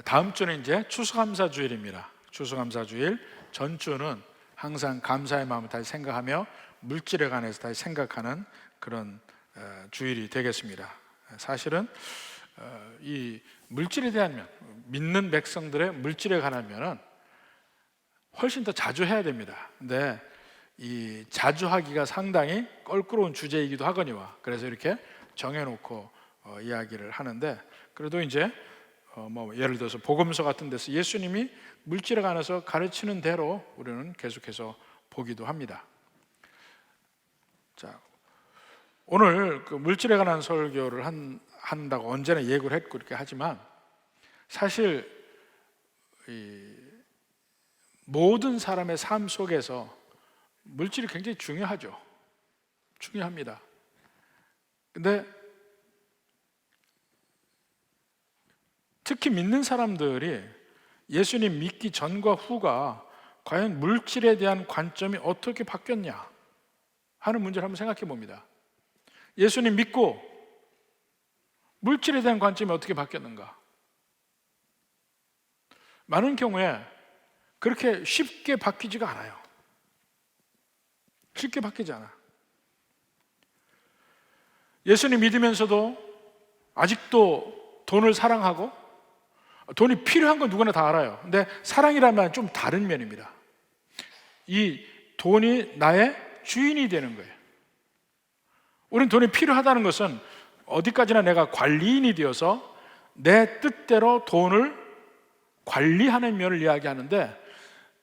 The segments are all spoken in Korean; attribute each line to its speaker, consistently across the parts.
Speaker 1: 다음 주는 이제 추수감사주일입니다. 추수감사주일 전주는 항상 감사의 마음을 다시 생각하며 물질에 관해서 다시 생각하는 그런 주일이 되겠습니다. 사실은 이 물질에 대한 믿는 백성들의 물질에 관하면은 훨씬 더 자주 해야 됩니다. 근데 이 자주 하기가 상당히 껄끄러운 주제이기도 하거니와 그래서 이렇게 정해놓고 이야기를 하는데, 그래도 이제 예를 들어서 복음서 같은 데서 예수님이 물질에 관해서 가르치는 대로 우리는 계속해서 보기도 합니다. 자, 오늘 그 물질에 관한 설교를 한다고 언제나 예고를 했고 이렇게 하지만, 사실 이 모든 사람의 삶 속에서 물질이 굉장히 중요하죠. 중요합니다. 근데 특히 믿는 사람들이 예수님 믿기 전과 후가 과연 물질에 대한 관점이 어떻게 바뀌었냐 하는 문제를 한번 생각해 봅니다. 예수님 믿고 물질에 대한 관점이 어떻게 바뀌었는가? 많은 경우에 그렇게 쉽게 바뀌지가 않아요. 쉽게 바뀌지 않아. 예수님 믿으면서도 아직도 돈을 사랑하고, 돈이 필요한 건 누구나 다 알아요. 근데 사랑이라면 좀 다른 면입니다. 이 돈이 나의 주인이 되는 거예요. 우리는 돈이 필요하다는 것은 어디까지나 내가 관리인이 되어서 내 뜻대로 돈을 관리하는 면을 이야기하는데,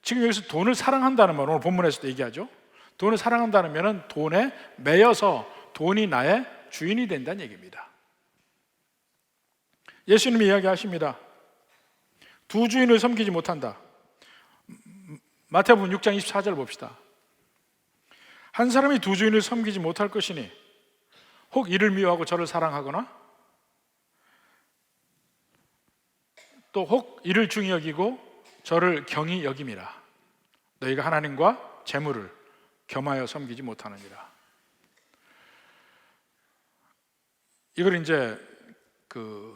Speaker 1: 지금 여기서 돈을 사랑한다는 말, 오늘 본문에서도 얘기하죠. 돈을 사랑한다는 면은 돈에 매여서 돈이 나의 주인이 된다는 얘기입니다. 예수님이 이야기하십니다. 두 주인을 섬기지 못한다. 마태복음 6장 24절 봅시다. 한 사람이 두 주인을 섬기지 못할 것이니 혹 이를 미워하고 저를 사랑하거나 또 혹 이를 중히 여기고 저를 경히 여김이라. 너희가 하나님과 재물을 겸하여 섬기지 못하느니라. 이걸 이제 그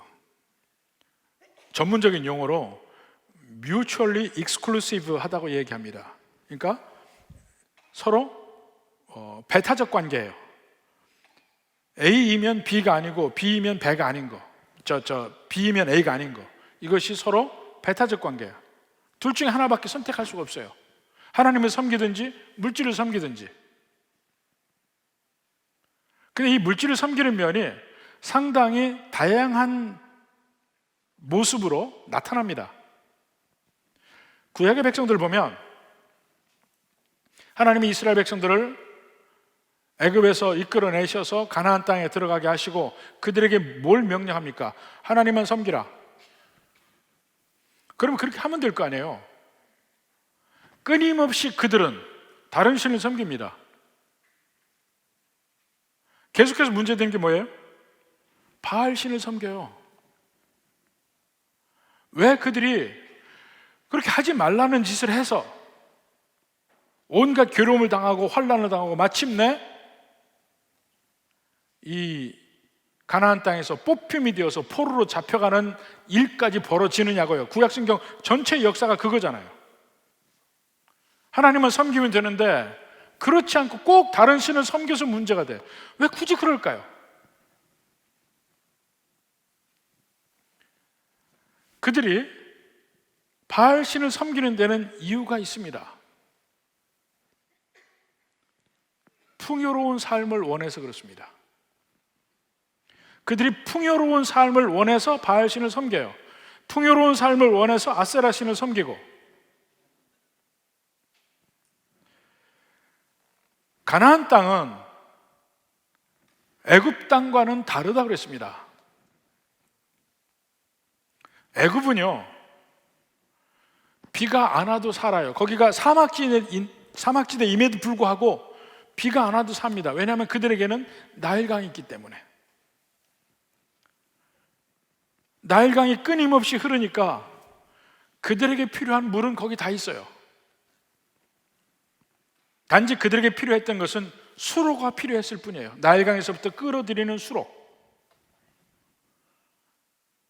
Speaker 1: 전문적인 용어로 mutually exclusive 하다고 얘기합니다. 그러니까 서로 배타적 관계예요. A이면 B가 아니고 B이면 배가 아닌 거, B이면 A가 아닌 거, 이것이 서로 배타적 관계예요. 둘 중에 하나밖에 선택할 수가 없어요. 하나님을 섬기든지 물질을 섬기든지. 근데 이 물질을 섬기는 면이 상당히 다양한 모습으로 나타납니다. 구약의 백성들을 보면 하나님이 이스라엘 백성들을 애굽에서 이끌어내셔서 가나안 땅에 들어가게 하시고 그들에게 뭘 명령합니까? 하나님만 섬기라. 그러면 그렇게 하면 될 거 아니에요. 끊임없이 그들은 다른 신을 섬깁니다. 계속해서 문제되는 게 뭐예요? 바알 신을 섬겨요. 왜 그들이 그렇게 하지 말라는 짓을 해서 온갖 괴로움을 당하고 환난을 당하고 마침내 이 가나안 땅에서 뽑힘이 되어서 포로로 잡혀가는 일까지 벌어지느냐고요. 구약성경 전체 역사가 그거잖아요. 하나님은 섬기면 되는데 그렇지 않고 꼭 다른 신을 섬겨서 문제가 돼. 왜 굳이 그럴까요? 그들이 바알 신을 섬기는 데는 이유가 있습니다. 풍요로운 삶을 원해서 그렇습니다. 그들이 풍요로운 삶을 원해서 바알 신을 섬겨요. 풍요로운 삶을 원해서 아세라 신을 섬기고, 가나안 땅은 애굽 땅과는 다르다 그랬습니다. 애굽은요, 비가 안 와도 살아요. 거기가 사막지대임에도 불구하고 비가 안 와도 삽니다. 왜냐하면 그들에게는 나일강이 있기 때문에. 나일강이 끊임없이 흐르니까 그들에게 필요한 물은 거기 다 있어요. 단지 그들에게 필요했던 것은 수로가 필요했을 뿐이에요. 나일강에서부터 끌어들이는 수로.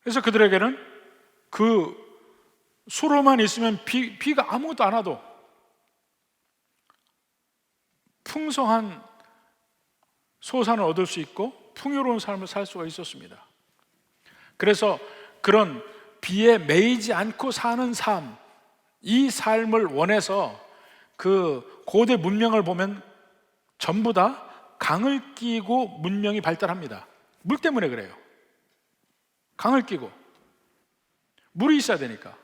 Speaker 1: 그래서 그들에게는 그 수로만 있으면 비가 아무것도 안 와도 풍성한 소산을 얻을 수 있고 풍요로운 삶을 살 수가 있었습니다. 그래서 그런 비에 매이지 않고 사는 삶, 이 삶을 원해서 그 고대 문명을 보면 전부 다 강을 끼고 문명이 발달합니다. 물 때문에 그래요. 강을 끼고 물이 있어야 되니까.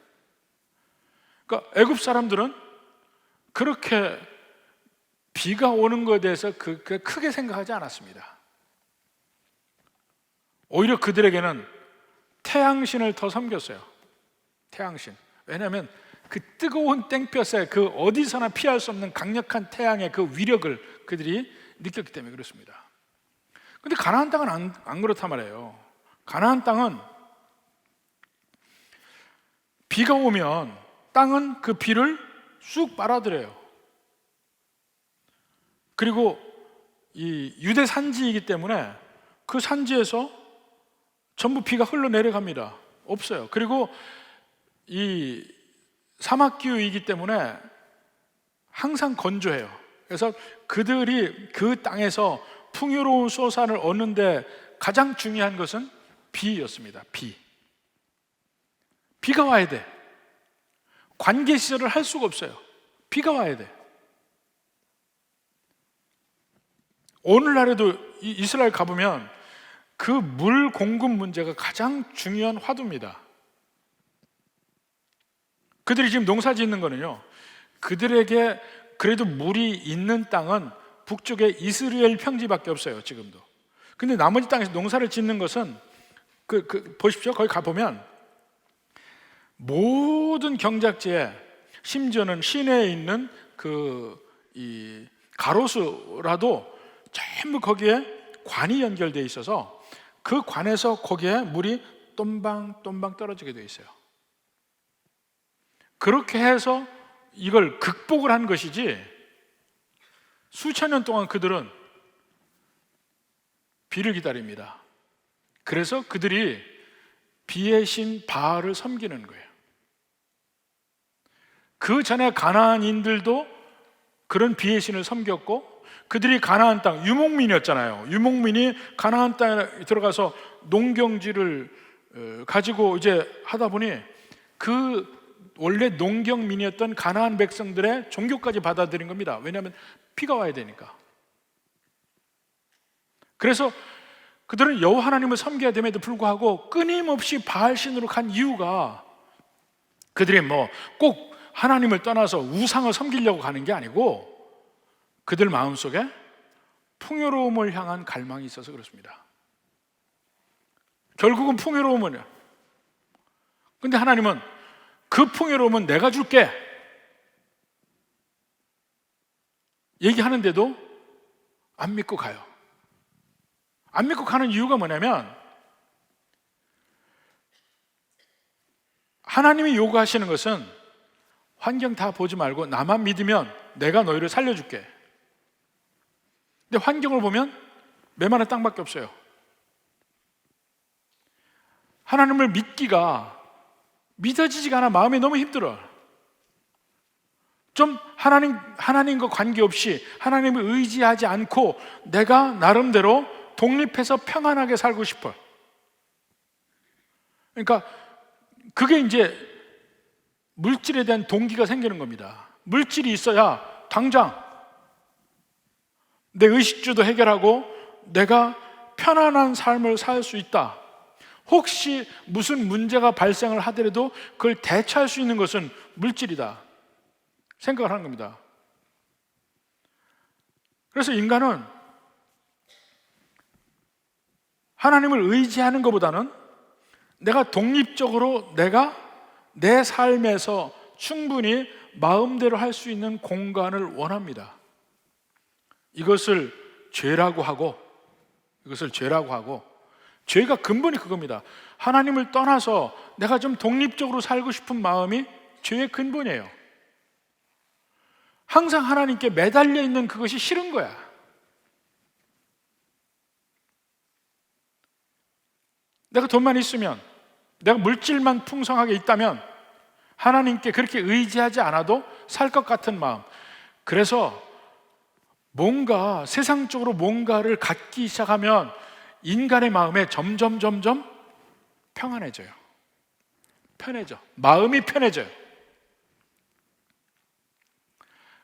Speaker 1: 그러니까 애굽 사람들은 그렇게 비가 오는 것에 대해서 크게 생각하지 않았습니다. 오히려 그들에게는 태양신을 더 섬겼어요. 태양신. 왜냐하면 그 뜨거운 땡볕에 그 어디서나 피할 수 없는 강력한 태양의 그 위력을 그들이 느꼈기 때문에 그렇습니다. 근데 가나안 땅은 안 그렇단 말이에요. 가나안 땅은 비가 오면 땅은 그 비를 쑥 빨아들여요. 그리고 이 유대 산지이기 때문에 그 산지에서 전부 비가 흘러내려갑니다. 없어요. 그리고 이 사막기후이기 때문에 항상 건조해요. 그래서 그들이 그 땅에서 풍요로운 소산을 얻는데 가장 중요한 것은 비였습니다. 비가 와야 돼. 관계시설을 할 수가 없어요. 비가 와야 돼. 오늘날에도 이스라엘 가보면 그 물 공급 문제가 가장 중요한 화두입니다. 그들이 지금 농사 짓는 거는요, 그들에게 그래도 물이 있는 땅은 북쪽에 이스라엘 평지밖에 없어요, 지금도. 근데 나머지 땅에서 농사를 짓는 것은 보십시오. 거기 가보면 모든 경작지에, 심지어는 시내에 있는 이 가로수라도 전부 거기에 관이 연결되어 있어서 그 관에서 거기에 물이 똠방똠방 떨어지게 되어 있어요. 그렇게 해서 이걸 극복을 한 것이지, 수천 년 동안 그들은 비를 기다립니다. 그래서 그들이 비의 신 바알을 섬기는 거예요. 그 전에 가나안인들도 그런 비의 신을 섬겼고, 그들이 가나안 땅, 유목민이었잖아요. 유목민이 가나안 땅에 들어가서 농경지를 가지고 이제 하다 보니 그 원래 농경민이었던 가나안 백성들의 종교까지 받아들인 겁니다. 왜냐하면 비가 와야 되니까. 그래서 그들은 여호와 하나님을 섬겨야 됨에도 불구하고 끊임없이 바알신으로 간 이유가, 그들이 꼭 하나님을 떠나서 우상을 섬기려고 가는 게 아니고 그들 마음속에 풍요로움을 향한 갈망이 있어서 그렇습니다. 결국은 풍요로움은요. 근데 하나님은 그 풍요로움은 내가 줄게 얘기하는데도 안 믿고 가요. 안 믿고 가는 이유가 뭐냐면, 하나님이 요구하시는 것은 환경 다 보지 말고 나만 믿으면 내가 너희를 살려줄게. 근데 환경을 보면 메마른 땅밖에 없어요. 하나님을 믿기가 믿어지지가 않아. 마음이 너무 힘들어. 좀 하나님과 관계없이 하나님을 의지하지 않고 내가 나름대로 독립해서 평안하게 살고 싶어. 그러니까 그게 이제 물질에 대한 동기가 생기는 겁니다. 물질이 있어야 당장 내 의식주도 해결하고 내가 편안한 삶을 살 수 있다. 혹시 무슨 문제가 발생을 하더라도 그걸 대처할 수 있는 것은 물질이다 생각을 하는 겁니다. 그래서 인간은 하나님을 의지하는 것보다는 내가 독립적으로 내가 내 삶에서 충분히 마음대로 할 수 있는 공간을 원합니다. 이것을 죄라고 하고, 죄가 근본이 그겁니다. 하나님을 떠나서 내가 좀 독립적으로 살고 싶은 마음이 죄의 근본이에요. 항상 하나님께 매달려 있는 그것이 싫은 거야. 내가 돈만 있으면, 내가 물질만 풍성하게 있다면 하나님께 그렇게 의지하지 않아도 살 것 같은 마음. 그래서 뭔가 세상적으로 뭔가를 갖기 시작하면 인간의 마음에 점점 평안해져요. 편해져. 마음이 편해져요.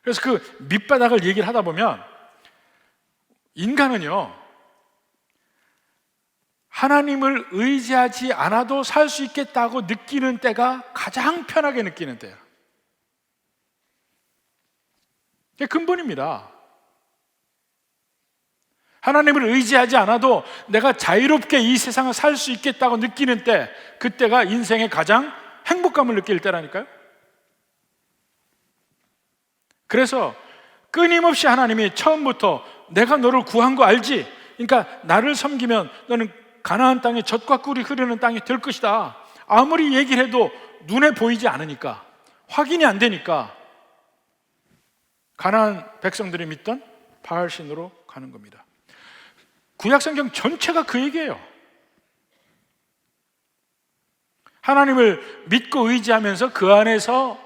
Speaker 1: 그래서 그 밑바닥을 얘기를 하다 보면 인간은요, 하나님을 의지하지 않아도 살 수 있겠다고 느끼는 때가 가장 편하게 느끼는 때예요. 그게 근본입니다. 하나님을 의지하지 않아도 내가 자유롭게 이 세상을 살 수 있겠다고 느끼는 때, 그때가 인생의 가장 행복감을 느낄 때라니까요. 그래서 끊임없이 하나님이 처음부터 내가 너를 구한 거 알지? 그러니까 나를 섬기면 너는 가나안 땅에 젖과 꿀이 흐르는 땅이 될 것이다. 아무리 얘기를 해도 눈에 보이지 않으니까, 확인이 안 되니까 가나안 백성들이 믿던 바알신으로 가는 겁니다. 구약성경 전체가 그 얘기예요. 하나님을 믿고 의지하면서 그 안에서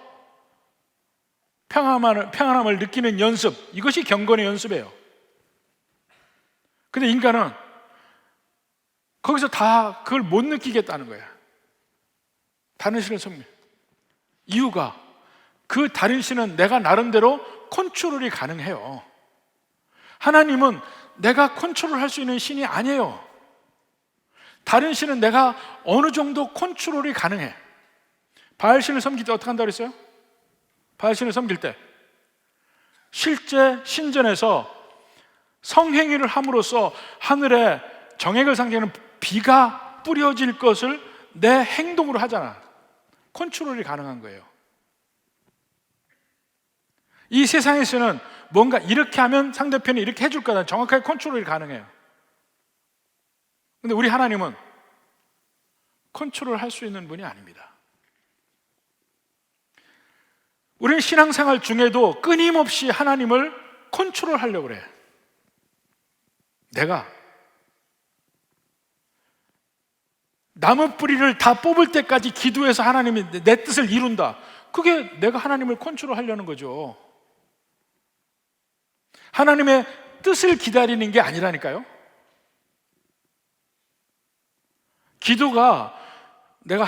Speaker 1: 평안함을 느끼는 연습, 이것이 경건의 연습이에요. 근데 인간은 거기서 다 그걸 못 느끼겠다는 거야. 다른 신을 섬겨. 이유가 그 다른 신은 내가 나름대로 컨트롤이 가능해요. 하나님은 내가 컨트롤할 수 있는 신이 아니에요. 다른 신은 내가 어느 정도 컨트롤이 가능해. 바알신을 섬길 때 어떻게 한다고 그랬어요? 바알신을 섬길 때 실제 신전에서 성행위를 함으로써 하늘에 정액을 상징하는 비가 뿌려질 것을 내 행동으로 하잖아. 컨트롤이 가능한 거예요. 이 세상에서는 뭔가 이렇게 하면 상대편이 이렇게 해줄 거다, 정확하게 컨트롤이 가능해요. 근데 우리 하나님은 컨트롤 할 수 있는 분이 아닙니다. 우리는 신앙생활 중에도 끊임없이 하나님을 컨트롤 하려고 그래. 내가 나무 뿌리를 다 뽑을 때까지 기도해서 하나님이 내 뜻을 이룬다. 그게 내가 하나님을 컨트롤 하려는 거죠. 하나님의 뜻을 기다리는 게 아니라니까요. 기도가 내가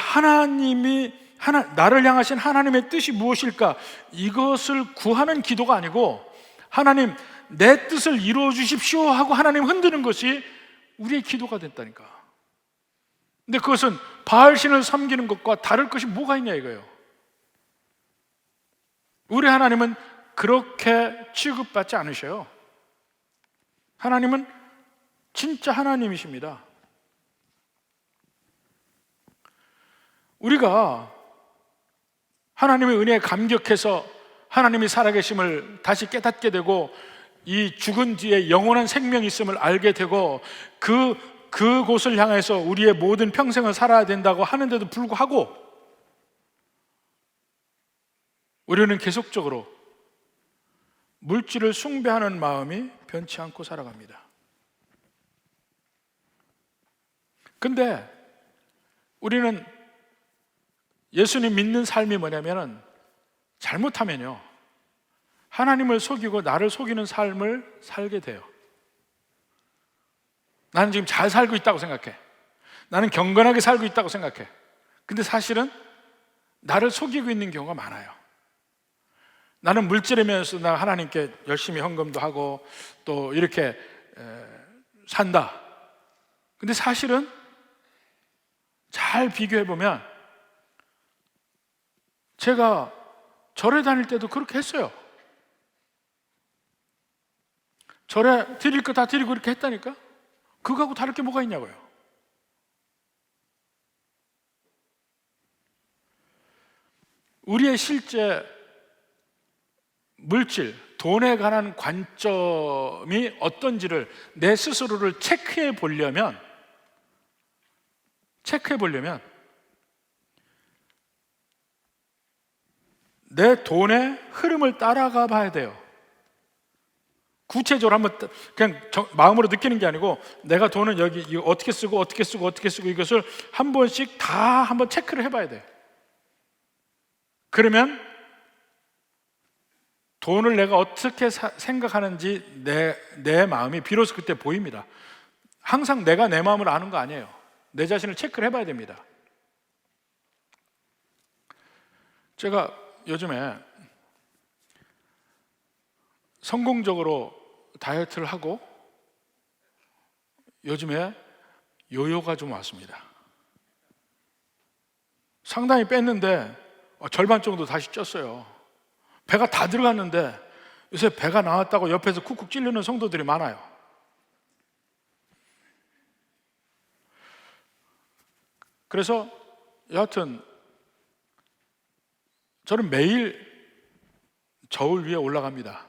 Speaker 1: 나를 향하신 하나님의 뜻이 무엇일까, 이것을 구하는 기도가 아니고, 하나님 내 뜻을 이루어 주십시오 하고 하나님 흔드는 것이 우리의 기도가 됐다니까. 근데 그것은 바알신을 섬기는 것과 다를 것이 뭐가 있냐 이거예요. 우리 하나님은 그렇게 취급받지 않으셔요. 하나님은 진짜 하나님이십니다. 우리가 하나님의 은혜에 감격해서 하나님이 살아계심을 다시 깨닫게 되고, 이 죽은 뒤에 영원한 생명이 있음을 알게 되고, 그곳을 향해서 우리의 모든 평생을 살아야 된다고 하는데도 불구하고 우리는 계속적으로 물질을 숭배하는 마음이 변치 않고 살아갑니다. 근데 우리는 예수님 믿는 삶이 뭐냐면, 잘못하면요, 하나님을 속이고 나를 속이는 삶을 살게 돼요. 나는 지금 잘 살고 있다고 생각해. 나는 경건하게 살고 있다고 생각해. 근데 사실은 나를 속이고 있는 경우가 많아요. 나는 물질이면서 나 하나님께 열심히 헌금도 하고 또 이렇게 산다. 근데 사실은 잘 비교해보면 제가 절에 다닐 때도 그렇게 했어요. 절에 드릴 거 다 드리고 이렇게 했다니까? 그거하고 다를 게 뭐가 있냐고요. 우리의 실제 물질, 돈에 관한 관점이 어떤지를 내 스스로를 체크해 보려면 내 돈의 흐름을 따라가 봐야 돼요. 구체적으로 한번 그냥 마음으로 느끼는 게 아니고 내가 돈은 여기 이거 어떻게 쓰고 어떻게 쓰고 어떻게 쓰고 이것을 한 번씩 다 한번 체크를 해봐야 돼. 그러면 돈을 내가 어떻게 생각하는지 내 마음이 비로소 그때 보입니다. 항상 내가 내 마음을 아는 거 아니에요. 내 자신을 체크를 해봐야 됩니다. 제가 요즘에 성공적으로 다이어트를 하고 요즘에 요요가 좀 왔습니다. 상당히 뺐는데 절반 정도 다시 쪘어요. 배가 다 들어갔는데 요새 배가 나왔다고 옆에서 쿡쿡 찌르는 성도들이 많아요. 그래서 여하튼 저는 매일 저울 위에 올라갑니다.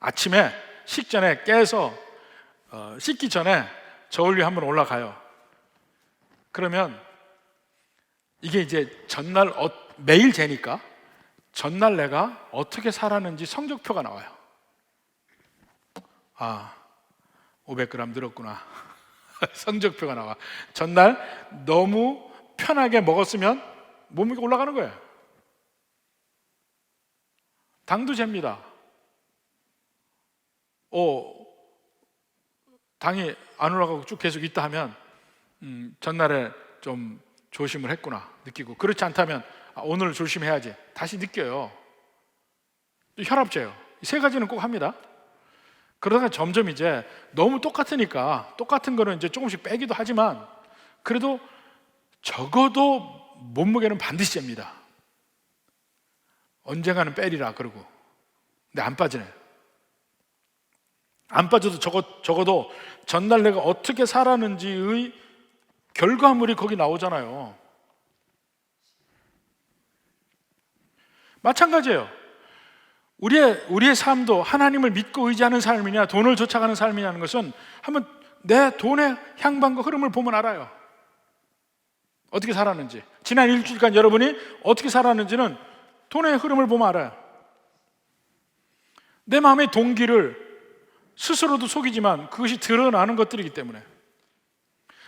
Speaker 1: 아침에 식전에 깨서 씻기 전에 저울 위에 한번 올라가요. 그러면 이게 이제 전날 매일 재니까 전날 내가 어떻게 살았는지 성적표가 나와요. 500g 늘었구나. 성적표가 나와. 전날 너무 편하게 먹었으면 몸무게가 올라가는 거예요. 당도 잽니다. 당이 안 올라가고 쭉 계속 있다 하면 전날에 좀 조심을 했구나 느끼고, 그렇지 않다면 오늘 조심해야지 다시 느껴요. 또 혈압제요. 이 세 가지는 꼭 합니다. 그러다가 점점 이제 너무 똑같으니까 똑같은 거는 이제 조금씩 빼기도 하지만 그래도 적어도 몸무게는 반드시 잽니다. 언젠가는 빼리라 그러고. 근데 안 빠지네. 안 빠져도 적어도 전날 내가 어떻게 살았는지의 결과물이 거기 나오잖아요. 마찬가지예요. 우리의 삶도 하나님을 믿고 의지하는 삶이냐 돈을 쫓아가는 삶이냐는 것은 한번 내 돈의 향방과 흐름을 보면 알아요. 어떻게 살았는지. 지난 일주일간 여러분이 어떻게 살았는지는 돈의 흐름을 보면 알아요. 내 마음의 동기를 스스로도 속이지만 그것이 드러나는 것들이기 때문에.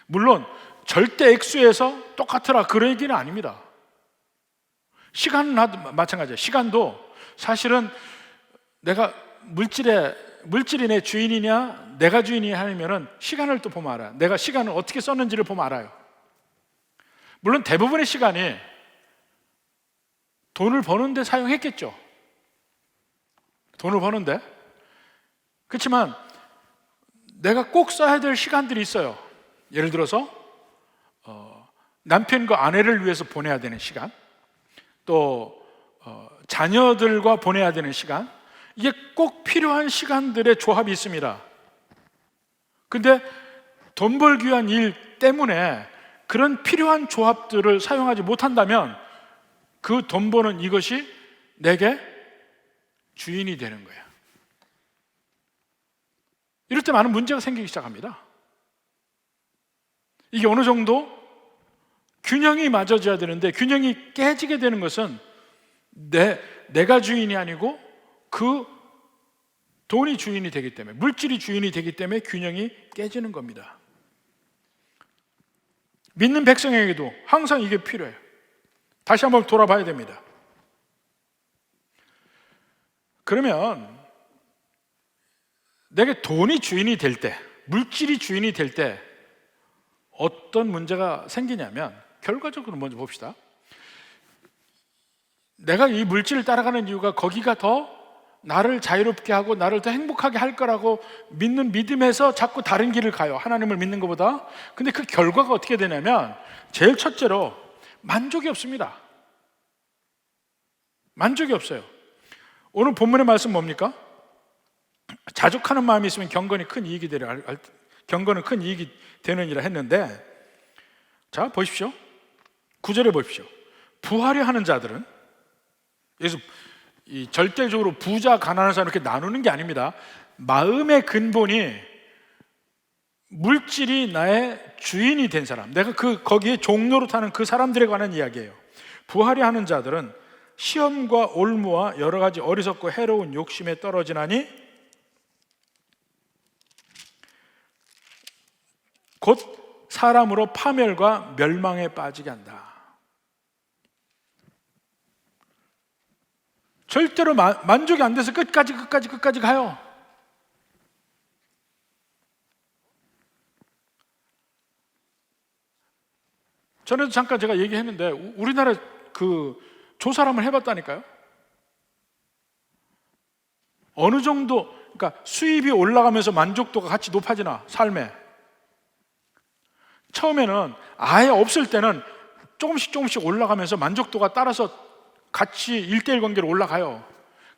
Speaker 1: 물론 절대 액수에서 똑같으라 그런 얘기는 아닙니다. 시간은 마찬가지예요. 시간도 사실은 내가 물질이 내 주인이냐 내가 주인이냐 하면은 시간을 또 보면 알아요. 내가 시간을 어떻게 썼는지를 보면 알아요. 물론 대부분의 시간이 돈을 버는데 사용했겠죠. 돈을 버는데. 그렇지만 내가 꼭 써야 될 시간들이 있어요. 예를 들어서 남편과 아내를 위해서 보내야 되는 시간, 또 자녀들과 보내야 되는 시간, 이게 꼭 필요한 시간들의 조합이 있습니다. 근데 돈 벌기 위한 일 때문에 그런 필요한 조합들을 사용하지 못한다면 그 돈 버는 이것이 내게 주인이 되는 거예요. 이럴 때 많은 문제가 생기기 시작합니다. 이게 어느 정도 균형이 맞아져야 되는데 균형이 깨지게 되는 것은 내가 주인이 아니고 그 돈이 주인이 되기 때문에, 물질이 주인이 되기 때문에 균형이 깨지는 겁니다. 믿는 백성에게도 항상 이게 필요해요. 다시 한번 돌아봐야 됩니다. 그러면 내게 돈이 주인이 될 때, 물질이 주인이 될 때 어떤 문제가 생기냐면, 결과적으로 먼저 봅시다. 내가 이 물질을 따라가는 이유가 거기가 더 나를 자유롭게 하고 나를 더 행복하게 할 거라고 믿는 믿음에서 자꾸 다른 길을 가요. 하나님을 믿는 것보다. 근데 그 결과가 어떻게 되냐면 제일 첫째로 만족이 없습니다. 만족이 없어요. 오늘 본문의 말씀 뭡니까? 자족하는 마음이 있으면 경건이 큰 이익이 되리라. 경건은 큰 이익이 되느니라 했는데, 자 보십시오. 9절에 보십시오. 부하려 하는 자들은, 여기서 이 절대적으로 부자 가난한 사람 이렇게 나누는 게 아닙니다. 마음의 근본이 물질이 나의 주인이 된 사람, 내가 거기에 종로로 타는 그 사람들에 관한 이야기예요. 부하려 하는 자들은 시험과 올무와 여러 가지 어리석고 해로운 욕심에 떨어지나니 곧 사람으로 파멸과 멸망에 빠지게 한다. 절대로 만족이 안 돼서 끝까지 가요. 전에도 잠깐 제가 얘기했는데 우리나라 그 조사를 한번 해봤다니까요. 어느 정도, 그러니까 수입이 올라가면서 만족도가 같이 높아지나, 삶에. 처음에는 아예 없을 때는 조금씩 올라가면서 만족도가 따라서 같이 1대1 관계로 올라가요.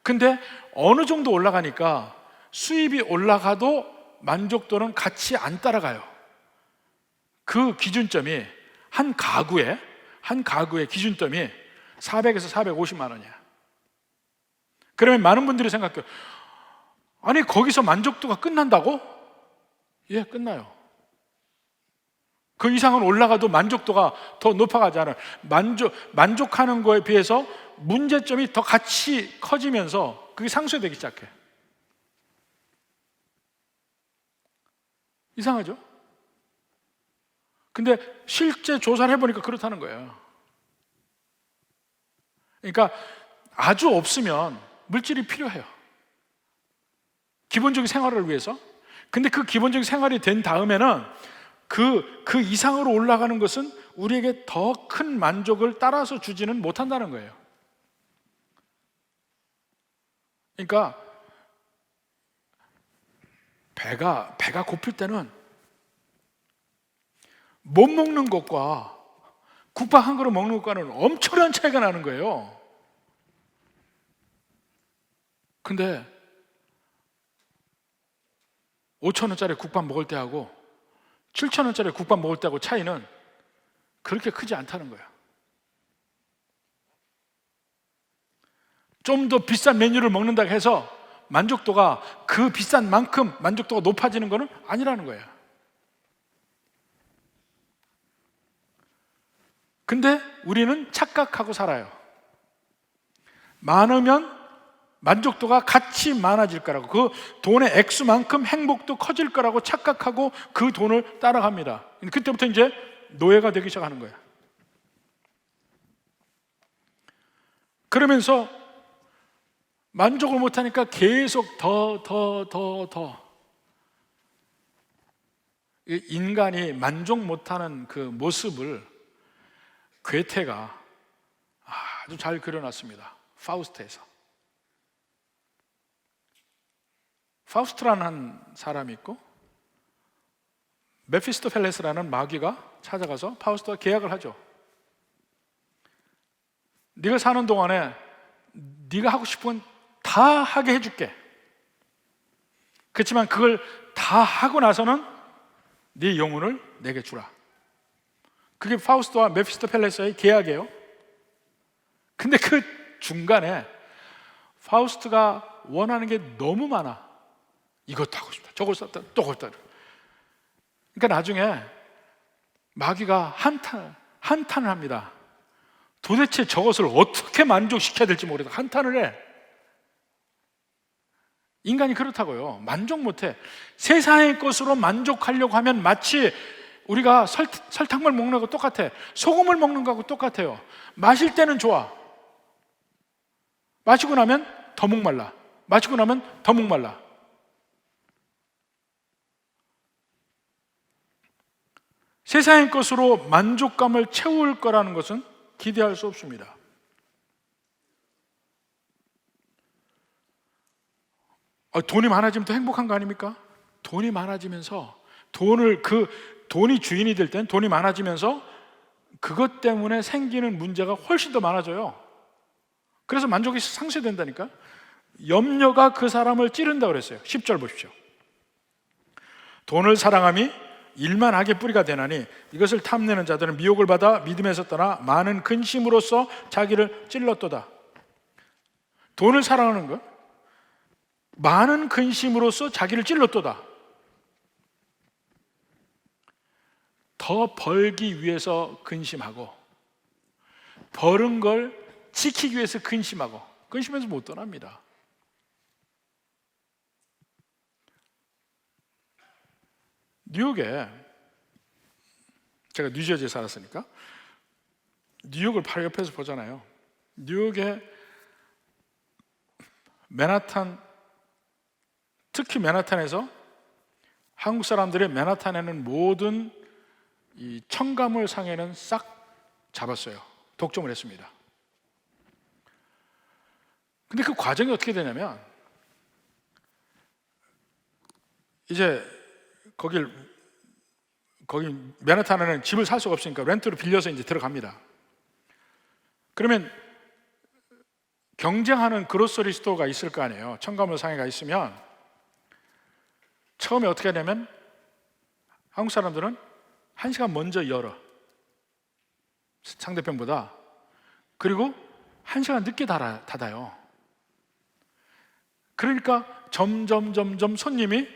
Speaker 1: 근데 어느 정도 올라가니까 수입이 올라가도 만족도는 같이 안 따라가요. 그 기준점이 한 가구의 기준점이 400에서 450만 원이야. 그러면 많은 분들이 생각해요. 아니, 거기서 만족도가 끝난다고? 예, 끝나요. 그 이상은 올라가도 만족도가 더 높아가지 않아요. 만족하는 거에 비해서 문제점이 더 같이 커지면서 그게 상쇄되기 시작해. 이상하죠? 근데 실제 조사를 해보니까 그렇다는 거예요. 그러니까 아주 없으면 물질이 필요해요. 기본적인 생활을 위해서. 근데 그 기본적인 생활이 된 다음에는 그 이상으로 올라가는 것은 우리에게 더 큰 만족을 따라서 주지는 못한다는 거예요. 그러니까 배가 고플 때는 못 먹는 것과 국밥 한 그릇 먹는 것과는 엄청난 차이가 나는 거예요. 근데 5,000원짜리 국밥 먹을 때하고 7,000원짜리 국밥 먹을 때하고 차이는 그렇게 크지 않다는 거예요. 좀 더 비싼 메뉴를 먹는다고 해서 만족도가 그 비싼 만큼 만족도가 높아지는 것은 아니라는 거예요. 근데 우리는 착각하고 살아요. 많으면 만족도가 같이 많아질 거라고, 그 돈의 액수만큼 행복도 커질 거라고 착각하고 그 돈을 따라갑니다. 그때부터 이제 노예가 되기 시작하는 거예요. 그러면서 만족을 못하니까 계속 더 인간이 만족 못하는 그 모습을 괴테가 아주 잘 그려놨습니다. 파우스트에서. 파우스트라는 한 사람이 있고 메피스토펠레스라는 마귀가 찾아가서 파우스트와 계약을 하죠. 네가 사는 동안에 네가 하고 싶은 건 다 하게 해줄게. 그렇지만 그걸 다 하고 나서는 네 영혼을 내게 주라. 그게 파우스트와 메피스토펠레스의 계약이에요. 근데 그 중간에 파우스트가 원하는 게 너무 많아. 이것도 하고 싶다, 저것도 하고 싶다, 또 그것도 하고 싶다. 그러니까 나중에 마귀가 한탄을 합니다. 도대체 저것을 어떻게 만족시켜야 될지 모르겠다. 한탄을 해. 인간이 그렇다고요. 만족 못해. 세상의 것으로 만족하려고 하면 마치 우리가 설탕물 먹는 거하고 똑같아. 소금을 먹는 거하고 똑같아요. 마실 때는 좋아. 마시고 나면 더 목말라. 마시고 나면 더 목말라. 세상의 것으로 만족감을 채울 거라는 것은 기대할 수 없습니다. 돈이 많아지면 더 행복한 거 아닙니까? 돈이 많아지면서 돈이 주인이 될 땐 돈이 많아지면서 그것 때문에 생기는 문제가 훨씬 더 많아져요. 그래서 만족이 상쇄된다니까. 염려가 그 사람을 찌른다고 그랬어요. 10절 보십시오. 돈을 사랑함이 일만 악의 뿌리가 되나니 이것을 탐내는 자들은 미혹을 받아 믿음에서 떠나 많은 근심으로써 자기를 찔렀도다. 돈을 사랑하는 것, 많은 근심으로써 자기를 찔렀도다. 더 벌기 위해서 근심하고 벌은 걸 지키기 위해서 근심하고 근심해서 못 떠납니다. 뉴욕에 제가 뉴저지에 살았으니까 뉴욕을 바로 옆에서 보잖아요. 뉴욕의 맨하탄, 특히 맨하탄에서 한국 사람들이 맨하탄에는 모든 이 첨가물 상해는 싹 잡았어요. 독점을 했습니다. 근데 그 과정이 어떻게 되냐면, 이제 거기 맨하탄에는 집을 살 수가 없으니까 렌트로 빌려서 이제 들어갑니다. 그러면 경쟁하는 그로서리 스토어가 있을 거 아니에요. 첨가물 상해가 있으면 처음에 어떻게 하냐면 한국 사람들은 1시간 먼저 열어, 상대편보다. 그리고 1시간 늦게 닫아요. 그러니까 점점 손님이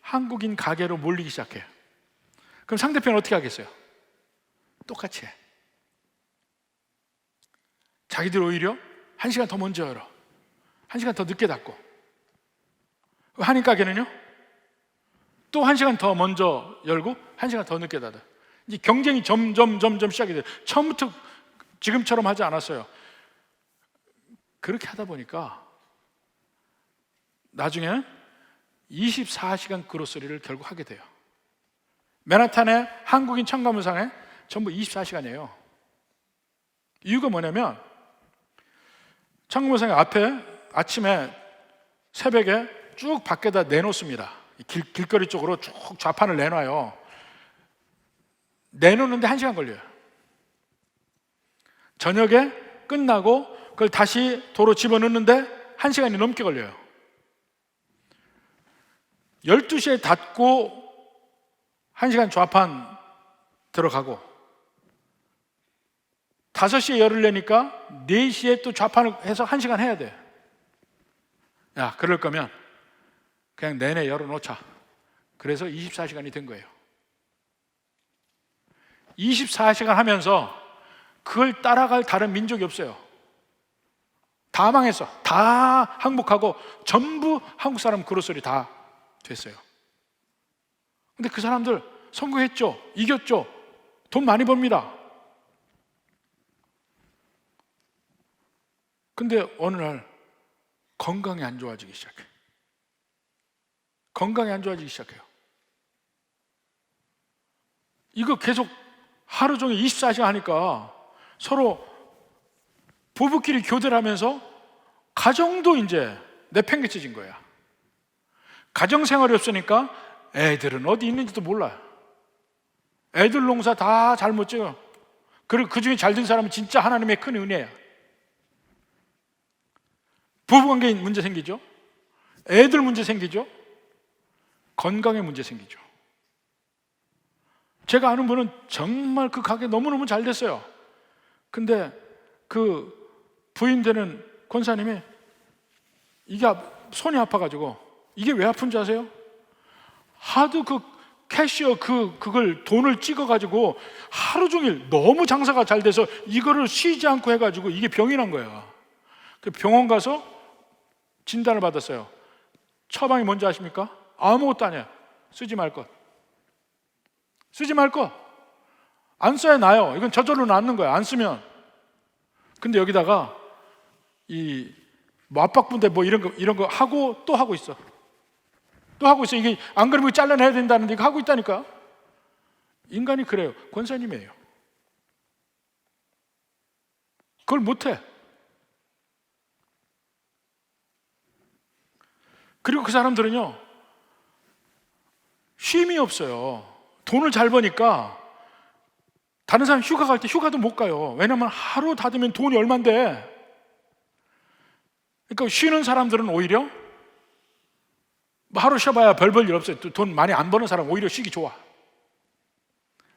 Speaker 1: 한국인 가게로 몰리기 시작해요. 그럼 상대편은 어떻게 하겠어요? 똑같이 해. 자기들 오히려 1시간 더 먼저 열어, 1시간 더 늦게 닫고. 한인 가게는요? 또 1시간 더 먼저 열고 1시간 더 늦게 닫아. 이제 경쟁이 점점 시작이 돼요. 처음부터 지금처럼 하지 않았어요. 그렇게 하다 보니까 나중에는 24시간 그로서리를 결국 하게 돼요. 맨하탄의 한국인 첨가물상에 전부 24시간이에요. 이유가 뭐냐면 첨가물상에 앞에 아침에 새벽에 쭉 밖에다 내놓습니다. 길거리 쪽으로 쭉 좌판을 내놔요. 내놓는데 1시간 걸려요. 저녁에 끝나고 그걸 다시 도로 집어넣는데 1시간이 넘게 걸려요. 12시에 닫고 1시간 좌판 들어가고 5시에 열을 내니까 4시에 또 좌판을 해서 1시간 해야 돼. 야, 그럴 거면 그냥 내내 열어놓자. 그래서 24시간이 된 거예요. 24시간 하면서 그걸 따라갈 다른 민족이 없어요. 다 망했어. 다 항복하고 전부 한국 사람 그로서리 다 됐어요. 근데 그 사람들 성공했죠. 이겼죠. 돈 많이 법니다. 근데 어느 날 건강이 안 좋아지기 시작해. 건강이 안 좋아지기 시작해요. 이거 계속 하루 종일 24시간 하니까 서로 부부끼리 교대를 하면서 가정도 이제 내팽개쳐진 거야. 가정생활이 없으니까 애들은 어디 있는지도 몰라요. 애들 농사 다 잘못 지어. 그리고 그 중에 잘 된 사람은 진짜 하나님의 큰 은혜야. 부부관계에 문제 생기죠. 애들 문제 생기죠. 건강에 문제 생기죠. 제가 아는 분은 정말 그 가게 너무너무 잘 됐어요. 근데 그 부인 되는 권사님이 이게 손이 아파가지고, 이게 왜 아픈 줄 아세요? 하도 그 캐시어 그걸 돈을 찍어가지고 하루 종일 너무 장사가 잘 돼서 이거를 쉬지 않고 해가지고 이게 병이 난 거야. 그 병원 가서 진단을 받았어요. 처방이 뭔지 아십니까? 아무것도 아니야. 쓰지 말 것. 쓰지 말 것. 안 써야 나요. 이건 저절로 낫는 거야, 안 쓰면. 근데 여기다가 뭐 압박분대 뭐 이런 거 하고 또 하고 있어. 또 하고 있어. 이게 안 그러면 잘라내야 된다는데 이거 하고 있다니까. 인간이 그래요. 권사님이에요. 그걸 못해. 그리고 그 사람들은요, 쉼이 없어요. 돈을 잘 버니까 다른 사람 휴가 갈 때 휴가도 못 가요. 왜냐면 하루 닫으면 돈이 얼만데. 그러니까 쉬는 사람들은 오히려 하루 쉬어봐야 별 볼 일 없어요. 돈 많이 안 버는 사람 오히려 쉬기 좋아.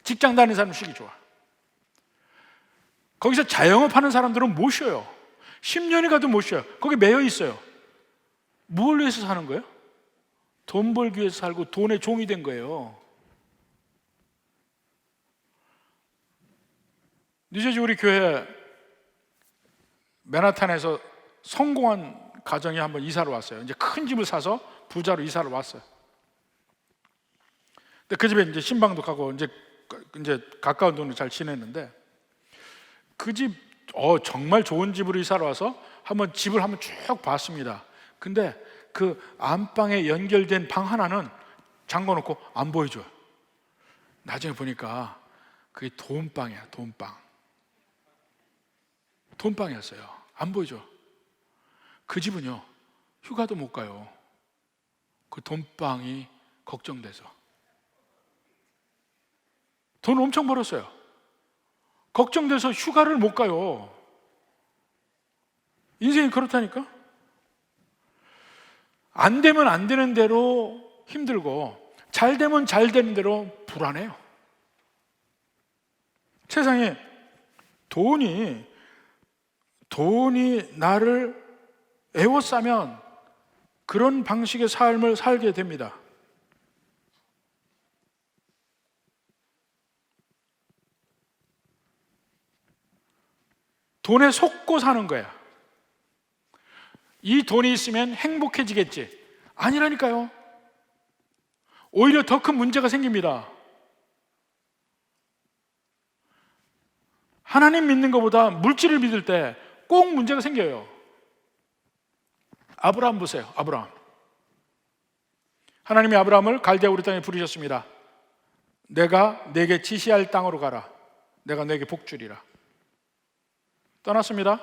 Speaker 1: 직장 다니는 사람 쉬기 좋아. 거기서 자영업하는 사람들은 못 쉬어요. 10년이 가도 못 쉬어요. 거기 매여 있어요. 뭘 위해서 사는 거예요? 돈 벌기 위해서 살고 돈의 종이 된 거예요. 뉴저지 우리 교회 맨하탄에서 성공한 가정이 한번 이사를 왔어요. 이제 큰 집을 사서 부자로 이사를 왔어요. 근데 그 집에 이제 신방도 가고 이제 이제 가까운 동네 잘 지냈는데 그 집 정말 좋은 집으로 이사를 와서 한번 집을 한번 쭉 봤습니다. 근데 그 안방에 연결된 방 하나는 잠궈놓고 안 보여줘요. 나중에 보니까 그게 돈방이야. 돈방이었어요. 안 보이죠? 그 집은요, 휴가도 못 가요. 그 돈방이 걱정돼서. 돈 엄청 벌었어요. 걱정돼서 휴가를 못 가요. 인생이 그렇다니까? 안 되면 안 되는 대로 힘들고 잘 되면 잘 되는 대로 불안해요. 세상에 돈이 나를 에워싸면 그런 방식의 삶을 살게 됩니다. 돈에 속고 사는 거야. 이 돈이 있으면 행복해지겠지. 아니라니까요. 오히려 더 큰 문제가 생깁니다. 하나님 믿는 것보다 물질을 믿을 때 꼭 문제가 생겨요. 아브라함 보세요. 아브라함. 하나님이 아브라함을 갈대아 우르 땅에 부르셨습니다. 내가 네게 지시할 땅으로 가라. 내가 네게 복 주리라. 떠났습니다.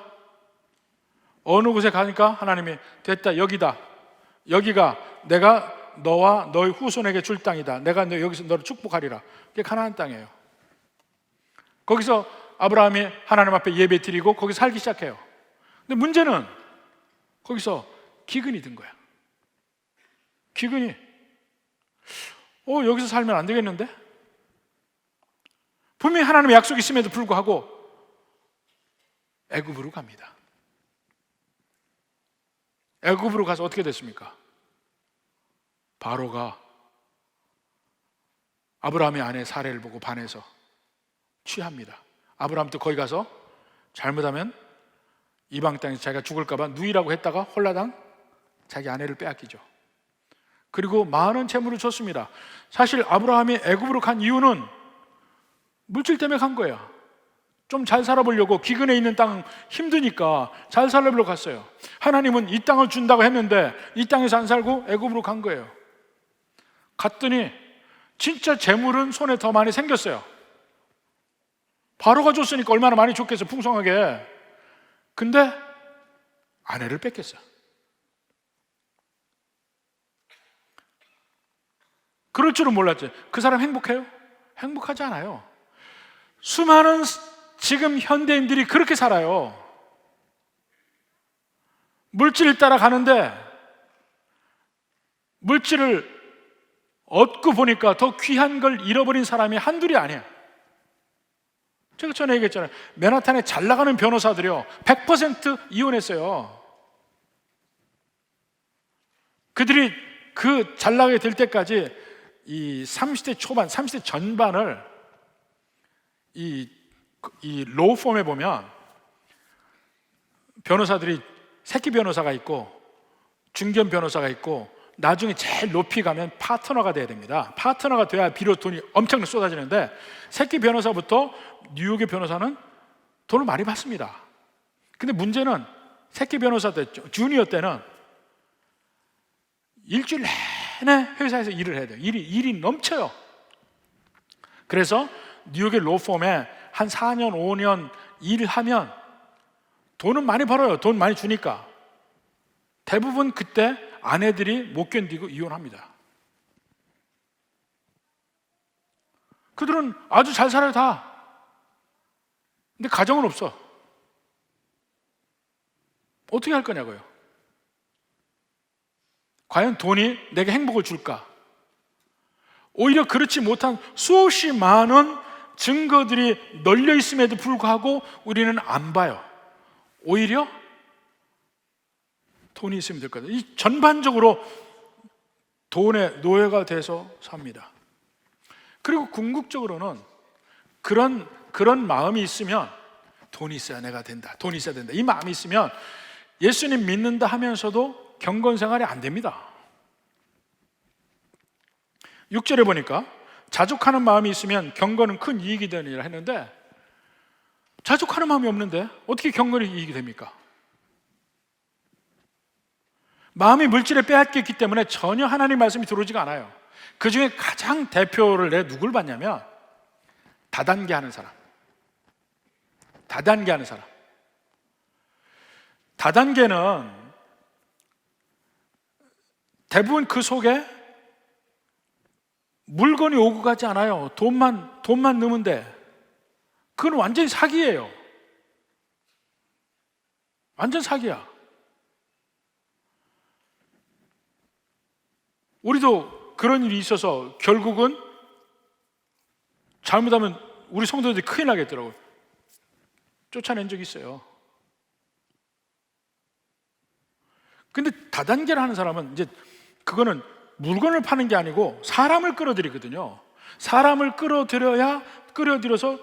Speaker 1: 어느 곳에 가니까 하나님이 됐다, 여기다. 여기가 내가 너와 너의 후손에게 줄 땅이다. 내가 여기서 너를 축복하리라. 그게 가나안 땅이에요. 거기서 아브라함이 하나님 앞에 예배 드리고 거기 살기 시작해요. 근데 문제는 거기서 기근이 든 거야. 기근이 여기서 살면 안 되겠는데? 분명히 하나님의 약속이 있음에도 불구하고 애굽으로 갑니다. 애굽으로 가서 어떻게 됐습니까? 바로가 아브라함의 아내 사레를 보고 반해서 취합니다. 아브라함도 거기 가서 잘못하면 이방 땅에서 자기가 죽을까 봐 누이라고 했다가 홀라당 자기 아내를 빼앗기죠. 그리고 많은 재물을 줬습니다. 사실 아브라함이 애굽으로 간 이유는 물질 때문에 간 거예요. 좀 잘 살아보려고, 기근에 있는 땅 힘드니까 잘 살아보려고 갔어요. 하나님은 이 땅을 준다고 했는데 이 땅에서 안 살고 애굽으로 간 거예요. 갔더니 진짜 재물은 손에 더 많이 생겼어요. 바로가 줬으니까 얼마나 많이 줬겠어요, 풍성하게. 근데 아내를 뺏겼어요. 그럴 줄은 몰랐죠. 그 사람 행복해요? 행복하지 않아요. 수많은 지금 현대인들이 그렇게 살아요. 물질을 따라가는데 물질을 얻고 보니까 더 귀한 걸 잃어버린 사람이 한둘이 아니에요. 제가 전에 얘기했잖아요. 맨하탄에 잘 나가는 변호사들이요, 100% 이혼했어요. 그들이 그 잘 나가게 될 때까지 이 30대 초반, 30대 전반을 이 로펌에 보면 변호사들이 새끼 변호사가 있고 중견 변호사가 있고 나중에 제일 높이 가면 파트너가 돼야 됩니다. 파트너가 돼야 비로소 돈이 엄청나게 쏟아지는데 새끼 변호사부터 뉴욕의 변호사는 돈을 많이 받습니다. 근데 문제는 새끼 변호사 때, 주니어 때는 일주일 내내 회사에서 일을 해야 돼요. 일이 넘쳐요. 그래서 뉴욕의 로펌에 한 4년, 5년 일을 하면 돈은 많이 벌어요. 돈 많이 주니까. 대부분 그때 아내들이 못 견디고 이혼합니다. 그들은 아주 잘 살아요, 다. 근데 가정은 없어. 어떻게 할 거냐고요. 과연 돈이 내게 행복을 줄까? 오히려 그렇지 못한 수없이 많은 증거들이 널려 있음에도 불구하고 우리는 안 봐요. 오히려 돈이 있으면 될 거다. 이 전반적으로 돈의 노예가 돼서 삽니다. 그리고 궁극적으로는 그런 마음이 있으면 돈이 있어야 내가 된다. 돈이 있어야 된다. 이 마음이 있으면 예수님 믿는다 하면서도 경건 생활이 안 됩니다. 6절에 보니까 자족하는 마음이 있으면 경건은 큰 이익이 되느니라 했는데, 자족하는 마음이 없는데 어떻게 경건이 이익이 됩니까? 마음이 물질에 빼앗겼기 때문에 전혀 하나님 말씀이 들어오지가 않아요. 그 중에 가장 대표를 내 누굴 봤냐면 다단계 하는 사람. 다단계 하는 사람. 다단계는 대부분 그 속에 물건이 오고 가지 않아요. 돈만 넣으면 그건 완전히 사기예요. 완전 사기야. 우리도 그런 일이 있어서 결국은 잘못하면 우리 성도들이 큰일 나겠더라고요. 쫓아낸 적이 있어요. 근데 다단계를 하는 사람은 이제 그거는 물건을 파는 게 아니고 사람을 끌어들이거든요. 사람을 끌어들여서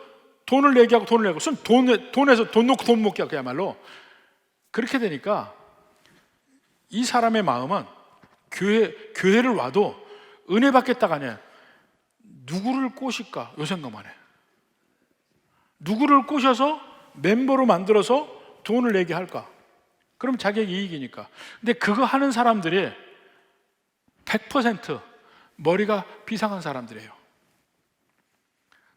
Speaker 1: 돈을 내게 하고 돈을 내고, 돈에서 돈 놓고 돈 먹게 하고, 그야말로 그렇게 되니까 이 사람의 마음은 교회를 와도 은혜 받겠다가 아니야. 누구를 꼬실까? 요 생각만 해. 누구를 꼬셔서 멤버로 만들어서 돈을 내게 할까? 그럼 자기에게 이익이니까. 근데 그거 하는 사람들이 100% 머리가 비상한 사람들이에요.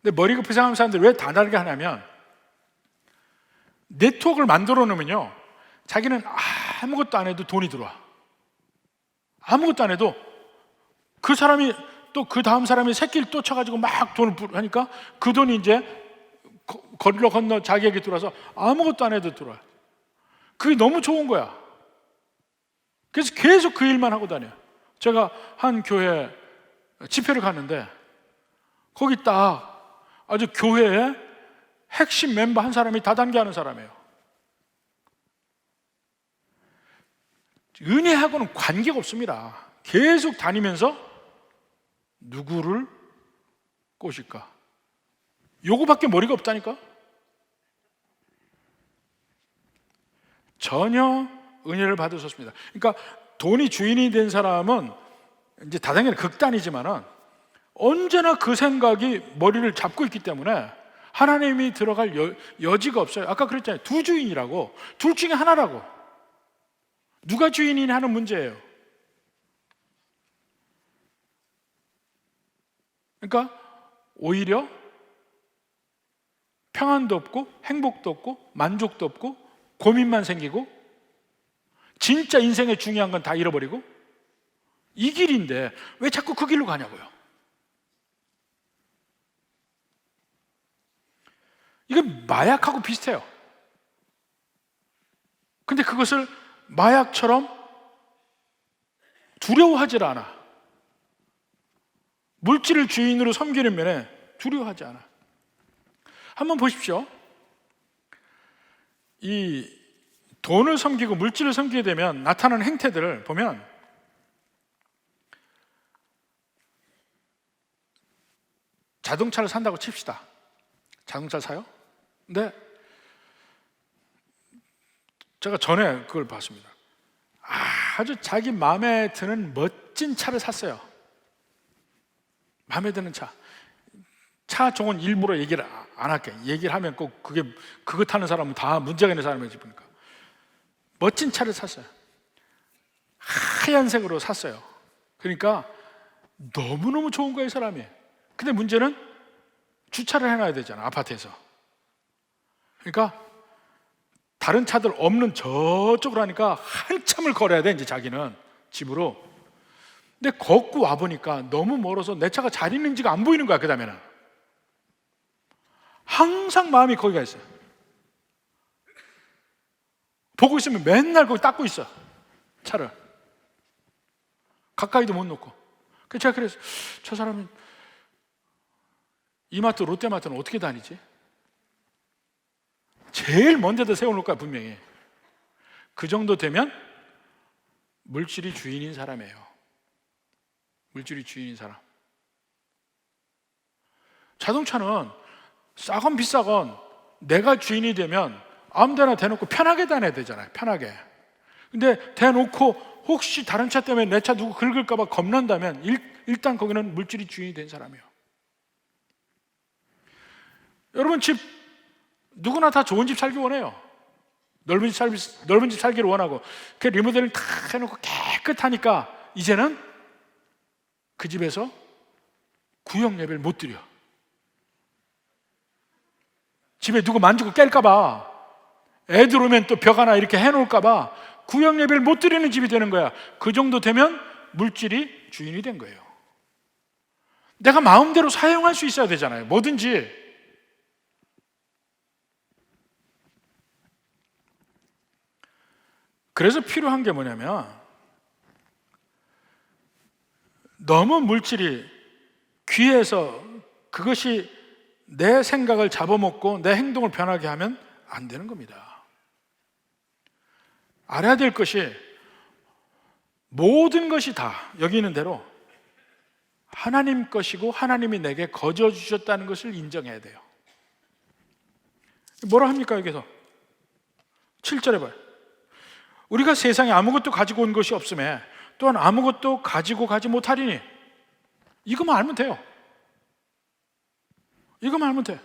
Speaker 1: 근데 머리가 비상한 사람들이 왜 다르게 하냐면, 네트워크를 만들어 놓으면요, 자기는 아무것도 안 해도 돈이 들어와. 아무것도 안 해도 그 사람이 또 그 다음 사람이 새끼를 또 쳐가지고 막 돈을 하니까 그 돈이 이제 거리로 건너 자기에게 들어와서 아무것도 안 해도 들어와요. 그게 너무 좋은 거야. 그래서 계속 그 일만 하고 다녀요. 제가 한 교회 집회를 갔는데 거기 딱 아주 교회의 핵심 멤버 한 사람이 다단계 하는 사람이에요. 은혜하고는 관계가 없습니다. 계속 다니면서 누구를 꼬실까? 요거밖에 머리가 없다니까? 전혀 은혜를 받을 수 없습니다. 그러니까 돈이 주인이 된 사람은 이제 다단계는 극단이지만은 언제나 그 생각이 머리를 잡고 있기 때문에 하나님이 들어갈 여지가 없어요. 아까 그랬잖아요. 두 주인이라고. 둘 중에 하나라고. 누가 주인이냐 하는 문제예요. 그러니까 오히려 평안도 없고 행복도 없고 만족도 없고 고민만 생기고 진짜 인생에 중요한 건 다 잃어버리고, 이 길인데 왜 자꾸 그 길로 가냐고요. 이건 마약하고 비슷해요. 근데 그것을 마약처럼 두려워하지 않아. 물질을 주인으로 섬기는 면에 두려워하지 않아. 한번 보십시오. 이 돈을 섬기고 물질을 섬기게 되면 나타나는 행태들을 보면, 자동차를 산다고 칩시다. 자동차 사요? 근데 제가 전에 그걸 봤습니다. 아주 자기 마음에 드는 멋진 차를 샀어요. 마음에 드는 차 종은 일부러 얘기를 안 할게. 얘기를 하면 꼭 그거 타는 사람은 다 문제가 있는 사람이지 보니까. 멋진 차를 샀어요. 하얀색으로 샀어요. 그러니까 너무너무 좋은 거예요, 사람이. 근데 문제는 주차를 해놔야 되잖아, 아파트에서. 그러니까 다른 차들 없는 저쪽으로 하니까 한참을 걸어야 돼, 이제 자기는 집으로. 근데 걷고 와보니까 너무 멀어서 내 차가 잘 있는지가 안 보이는 거야. 그 다음에는 항상 마음이 거기가 있어요. 보고 있으면 맨날 거기 닦고 있어, 차를. 가까이도 못 놓고. 그래서 제가 그래서 저 사람은 이마트, 롯데마트는 어떻게 다니지? 제일 먼 데다 세워놓을 거야, 분명히. 그 정도 되면 물질이 주인인 사람이에요. 물질이 주인인 사람. 자동차는 싸건 비싸건 내가 주인이 되면 아무데나 대놓고 편하게 다녀야 되잖아요. 편하게. 근데 대놓고 혹시 다른 차 때문에 내 차 누구 긁을까 봐 겁난다면 일단 거기는 물질이 주인이 된 사람이에요. 여러분 집 누구나 다 좋은 집 살기 원해요. 넓은 집 살기를 원하고 그 리모델링 다 해놓고 깨끗하니까 이제는 그 집에서 구역 예배를 못 드려. 집에 누구 만지고 깰까봐, 애들 오면 또 벽 하나 이렇게 해놓을까봐 구역 예배를 못 드리는 집이 되는 거야. 그 정도 되면 물질이 주인이 된 거예요. 내가 마음대로 사용할 수 있어야 되잖아요. 뭐든지. 그래서 필요한 게 뭐냐면, 너무 물질이 귀해서 그것이 내 생각을 잡아먹고 내 행동을 변하게 하면 안 되는 겁니다. 알아야 될 것이, 모든 것이 다 여기 있는 대로 하나님 것이고 하나님이 내게 거저 주셨다는 것을 인정해야 돼요. 뭐라 합니까 여기서? 7절에 봐요. 우리가 세상에 아무것도 가지고 온 것이 없음에 또한 아무것도 가지고 가지 못하리니. 이것만 알면 돼요. 이것만 알면 돼.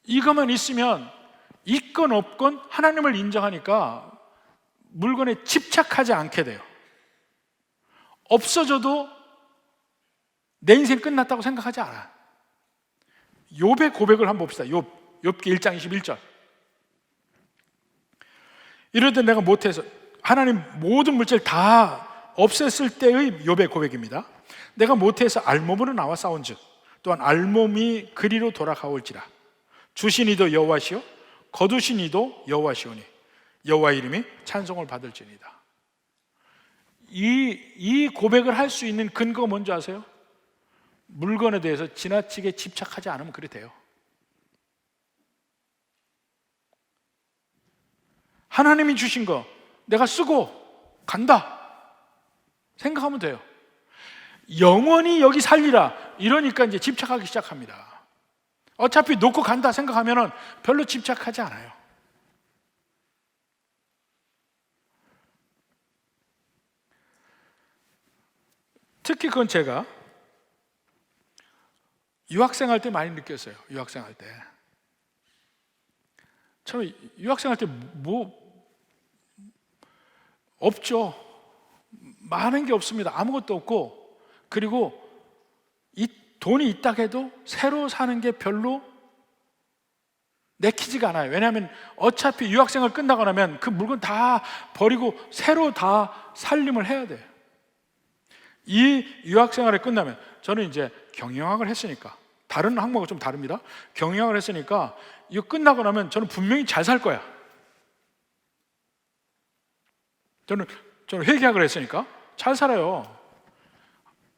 Speaker 1: 이것만 있으면 있건 없건 하나님을 인정하니까 물건에 집착하지 않게 돼요. 없어져도 내 인생 끝났다고 생각하지 않아. 욥의 고백을 한번 봅시다. 욥기 1장 21절. 이러되 내가 못해서, 하나님 모든 물질 다 없앴을 때의 욥의 고백입니다. 내가 못해서 알몸으로 나와 싸운즉 또한 알몸이 그리로 돌아가올지라. 주신 이도 여호와시요 거두신 이도 여호와시오니 여호와 이름이 찬송을 받을지니이다. 이 고백을 할 수 있는 근거가 뭔지 아세요? 물건에 대해서 지나치게 집착하지 않으면 그래 돼요. 하나님이 주신 거 내가 쓰고 간다 생각하면 돼요. 영원히 여기 살리라 이러니까 이제 집착하기 시작합니다. 어차피 놓고 간다 생각하면 별로 집착하지 않아요. 특히 그건 제가 유학생활 때 많이 느꼈어요. 유학생활 때 저는 유학생활 때 없죠. 많은 게 없습니다. 아무것도 없고, 그리고 이 돈이 있다 해도 새로 사는 게 별로 내키지가 않아요. 왜냐하면 어차피 유학생활 끝나고 나면 그 물건 다 버리고 새로 다 살림을 해야 돼요. 이 유학생활이 끝나면, 저는 이제 경영학을 했으니까, 다른 학문하고 좀 다릅니다. 경영학을 했으니까 이거 끝나고 나면 저는 분명히 잘 살 거야. 저는 회계학을 했으니까 잘 살아요.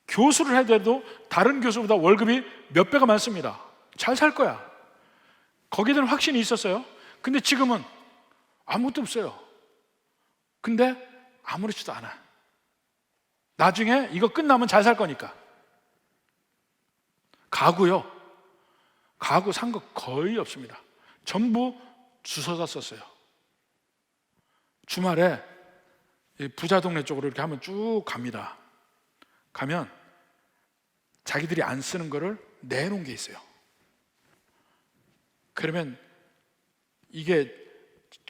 Speaker 1: 교수를 해도 다른 교수보다 월급이 몇 배가 많습니다. 잘 살 거야. 거기에 대한 확신이 있었어요. 근데 지금은 아무것도 없어요. 근데 아무렇지도 않아. 나중에 이거 끝나면 잘 살 거니까. 가구요. 가구 산 거 거의 없습니다. 전부 주워다 썼어요. 주말에 부자 동네 쪽으로 이렇게 한번 쭉 갑니다. 가면 자기들이 안 쓰는 거를 내놓은 게 있어요. 그러면 이게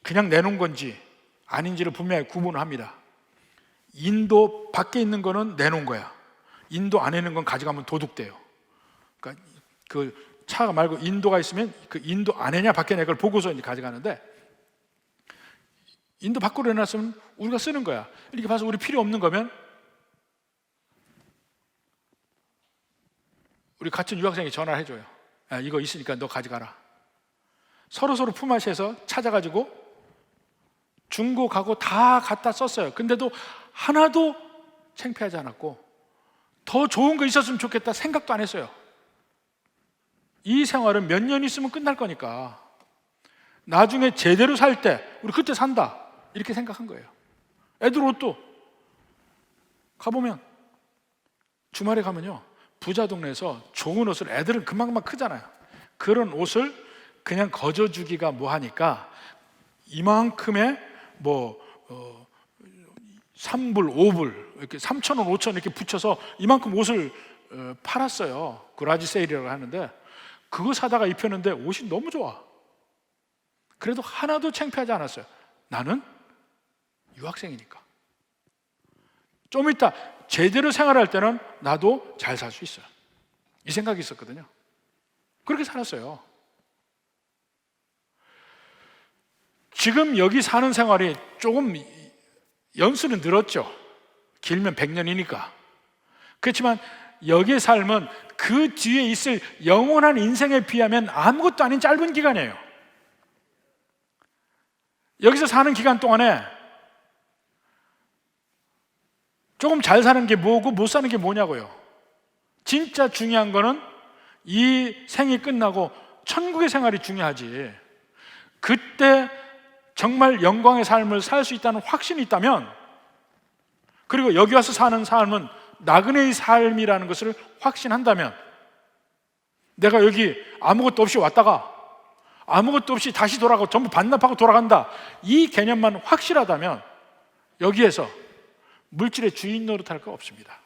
Speaker 1: 그냥 내놓은 건지 아닌지를 분명히 구분을 합니다. 인도 밖에 있는 거는 내놓은 거야. 인도 안에 있는 건 가져가면 도둑돼요. 그러니까 그 차가 말고 인도가 있으면 그 인도 안에냐 밖에냐 그걸 보고서 이제 가져가는데, 인도 밖으로 내놨으면 우리가 쓰는 거야. 이렇게 봐서 우리 필요 없는 거면 우리 같은 유학생이 전화를 해줘요. 야, 이거 있으니까 너 가져가라. 서로 품앗이해서 찾아가지고 중고 가고 다 갖다 썼어요. 근데도 하나도 창피하지 않았고 더 좋은 거 있었으면 좋겠다 생각도 안 했어요. 이 생활은 몇 년 있으면 끝날 거니까 나중에 제대로 살 때 우리 그때 산다 이렇게 생각한 거예요. 애들 옷도 가보면 주말에 가면요 부자 동네에서 좋은 옷을, 애들은 금방 크잖아요. 그런 옷을 그냥 거저주기가 뭐하니까 이만큼의 3불, 5불 이렇게 3,000원, 5,000원 이렇게 붙여서 이만큼 옷을 팔았어요. 그라지 세일이라고 하는데, 그거 사다가 입혔는데 옷이 너무 좋아. 그래도 하나도 창피하지 않았어요. 나는 유학생이니까. 좀 이따 제대로 생활할 때는 나도 잘 살 수 있어요. 이 생각이 있었거든요. 그렇게 살았어요. 지금 여기 사는 생활이 조금 연수는 늘었죠. 길면 100년이니까. 그렇지만 여기의 삶은 그 뒤에 있을 영원한 인생에 비하면 아무것도 아닌 짧은 기간이에요. 여기서 사는 기간 동안에 조금 잘 사는 게 뭐고 못 사는 게 뭐냐고요. 진짜 중요한 거는 이 생이 끝나고 천국의 생활이 중요하지. 그때 정말 영광의 삶을 살 수 있다는 확신이 있다면, 그리고 여기 와서 사는 삶은 나그네의 삶이라는 것을 확신한다면, 내가 여기 아무것도 없이 왔다가 아무것도 없이 다시 돌아가고 전부 반납하고 돌아간다, 이 개념만 확실하다면 여기에서 물질의 주인 노릇할 거 없습니다.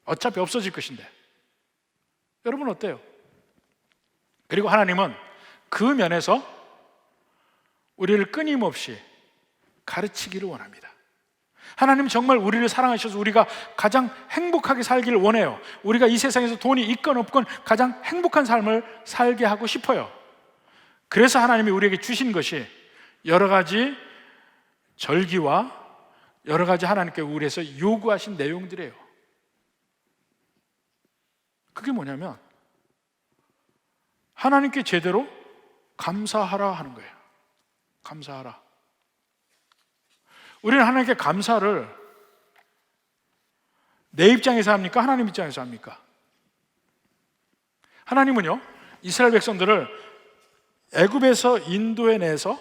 Speaker 1: 어차피 없어질 것인데. 여러분 어때요? 그리고 하나님은 그 면에서 우리를 끊임없이 가르치기를 원합니다. 하나님 정말 우리를 사랑하셔서 우리가 가장 행복하게 살기를 원해요. 우리가 이 세상에서 돈이 있건 없건 가장 행복한 삶을 살게 하고 싶어요. 그래서 하나님이 우리에게 주신 것이 여러 가지 절기와 여러 가지 하나님께 우리에서 요구하신 내용들이에요. 그게 뭐냐면 하나님께 제대로 감사하라 하는 거예요. 감사하라. 우리는 하나님께 감사를 내 입장에서 합니까? 하나님 입장에서 합니까? 하나님은요, 이스라엘 백성들을 애굽에서 인도해 내서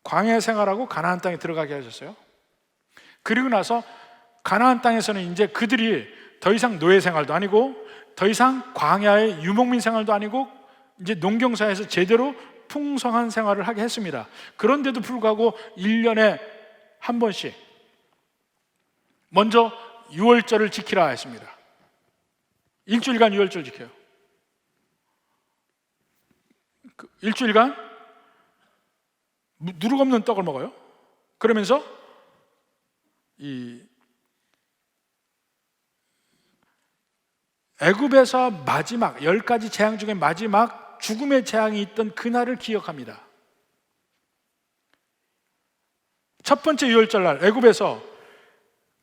Speaker 1: 광야 생활하고 가나안 땅에 들어가게 하셨어요. 그리고 나서 가나안 땅에서는 이제 그들이 더 이상 노예 생활도 아니고 더 이상 광야의 유목민 생활도 아니고 이제 농경사에서 제대로 풍성한 생활을 하게 했습니다. 그런데도 불구하고 1년에 한 번씩 먼저 유월절을 지키라 했습니다. 일주일간 유월절 지켜요. 일주일간 누룩 없는 떡을 먹어요. 그러면서 이 애굽에서 마지막 10가지 재앙 중에 마지막 죽음의 재앙이 있던 그날을 기억합니다. 첫 번째 유월절날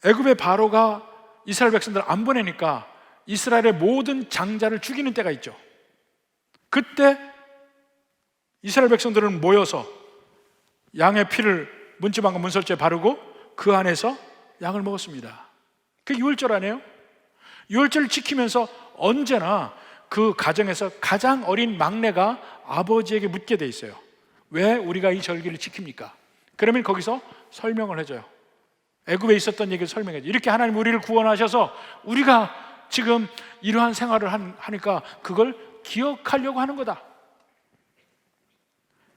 Speaker 1: 애굽의 바로가 이스라엘 백성들을 안 보내니까 이스라엘의 모든 장자를 죽이는 때가 있죠. 그때 이스라엘 백성들은 모여서 양의 피를 문지방과 문설주에 바르고 그 안에서 양을 먹었습니다. 그게 유월절 아니에요? 유월절을 지키면서 언제나 그 가정에서 가장 어린 막내가 아버지에게 묻게 돼 있어요. 왜 우리가 이 절기를 지킵니까? 그러면 거기서 설명을 해줘요. 애굽에 있었던 얘기를 설명해줘요. 이렇게 하나님 우리를 구원하셔서 우리가 지금 이러한 생활을 하니까 그걸 기억하려고 하는 거다.